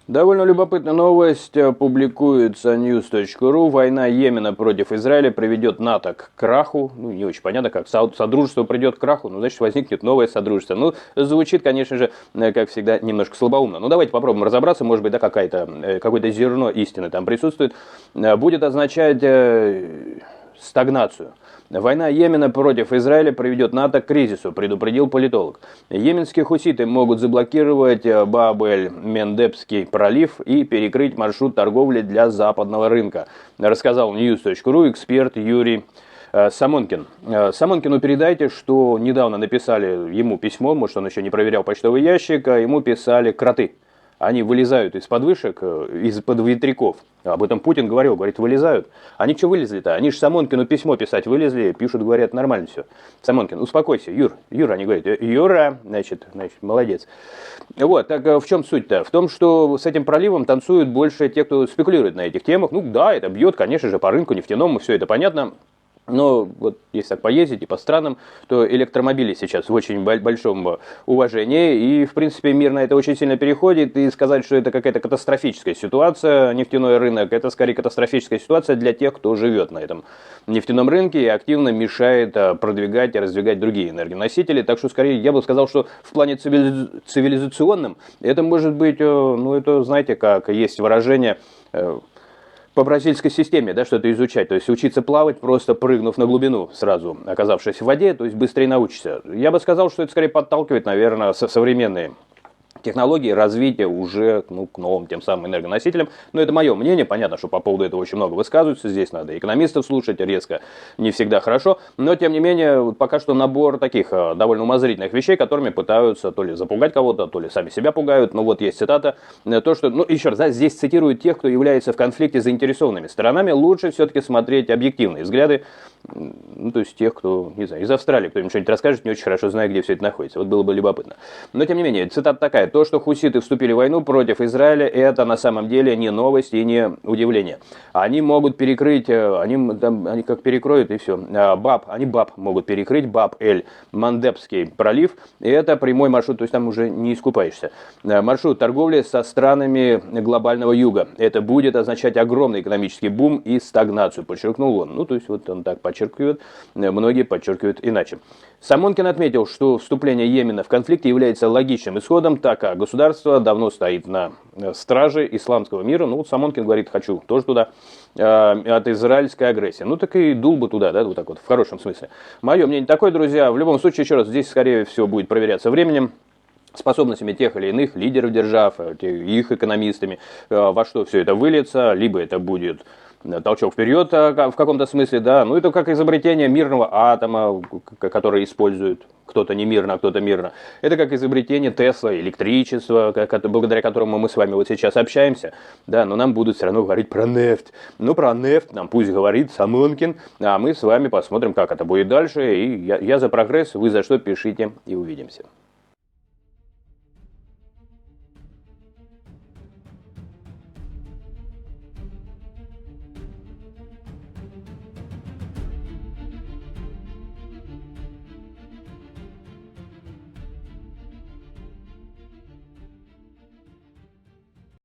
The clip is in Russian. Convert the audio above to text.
Довольно любопытная новость. Публикуется news.ru. Война Йемена против Израиля приведет НАТО к краху. Ну, не очень понятно, как содружество придет к краху. Ну, значит, возникнет новое содружество. Ну, звучит, конечно же, как всегда, немножко слабоумно. Ну, давайте попробуем разобраться. Может быть, да, какое-то зерно истины там присутствует. Будет означать стагнацию. Война Йемена против Израиля приведет НАТО к кризису, предупредил политолог. Йеменские хуситы могут заблокировать Баб-эль-Мендебский пролив и перекрыть маршрут торговли для западного рынка, рассказал news.ru эксперт Юрий Самонкин. Самонкину передайте, что недавно написали ему письмо, может, он еще не проверял почтовый ящик, а ему писали кроты. Они вылезают из подвышек, из-под ветряков. Об этом Путин говорит, вылезают. Они что вылезли-то? Они же Самонкину письмо писать вылезли, пишут, говорят, нормально все. Самонкин, успокойся, Юра, они говорят, Юра, значит, молодец. Вот, так в чем суть-то? В том, что с этим проливом танцуют больше те, кто спекулирует на этих темах. Ну да, это бьет, конечно же, по рынку нефтяному, все это понятно. Но вот если так поездить и по странам, то электромобили сейчас в очень большом уважении. И, в принципе, мир на это очень сильно переходит. И сказать, что это какая-то катастрофическая ситуация, нефтяной рынок, это скорее катастрофическая ситуация для тех, кто живет на этом нефтяном рынке и активно мешает продвигать и раздвигать другие энергоносители. Так что, скорее, я бы сказал, что в плане цивилизационном это может быть, ну, это, знаете, как есть выражение... по бразильской системе, да, что-то изучать, то есть учиться плавать, просто прыгнув на глубину сразу, оказавшись в воде, то есть быстрее научишься. Я бы сказал, что это скорее подталкивает, наверное, современные технологии развития уже к новым тем самым энергоносителям. Но это мое мнение. Понятно, что по поводу этого очень много высказываются. Здесь надо экономистов слушать, резко не всегда хорошо. Но, тем не менее, пока что набор таких довольно умозрительных вещей, которыми пытаются то ли запугать кого-то, то ли сами себя пугают. Но вот есть цитата. То, что, ну, еще раз, да, здесь цитируют тех, кто является в конфликте с заинтересованными сторонами. Лучше все-таки смотреть объективные взгляды. Ну, то есть тех, кто, не знаю, из Австралии, кто им что-нибудь расскажет, не очень хорошо знает, где все это находится. Вот было бы любопытно. Но, тем не менее, цитата такая. То, что хуситы вступили в войну против Израиля, это на самом деле не новость и не удивление. Они могут перекрыть, они как перекроют и все. Они могут перекрыть Баб-эль-Мандебский пролив, и это прямой маршрут, то есть там уже не искупаешься. Маршрут торговли со странами глобального юга. Это будет означать огромный экономический бум и стагнацию, подчеркнул он. Ну, то есть вот он так подчеркивает, многие подчеркивают иначе. Самонкин отметил, что вступление Йемена в конфликт является логичным исходом, так как государство давно стоит на страже исламского мира. Ну вот Самонкин говорит, хочу тоже туда, от израильской агрессии. Ну так и дул бы туда, да, вот так вот, в хорошем смысле. Мое мнение такое, друзья. В любом случае, еще раз, здесь скорее всего будет проверяться временем, способностями тех или иных лидеров держав, их экономистами, во что все это выльется, либо это будет толчок вперед в каком-то смысле, да, ну это как изобретение мирного атома, который использует кто-то не мирно, а кто-то мирно. Это как изобретение Тесла, электричества, благодаря которому мы с вами вот сейчас общаемся, да, но нам будут все равно говорить про нефть. Ну, про нефть нам пусть говорит Самонкин, а мы с вами посмотрим, как это будет дальше. И я за прогресс, вы за что, пишите и увидимся.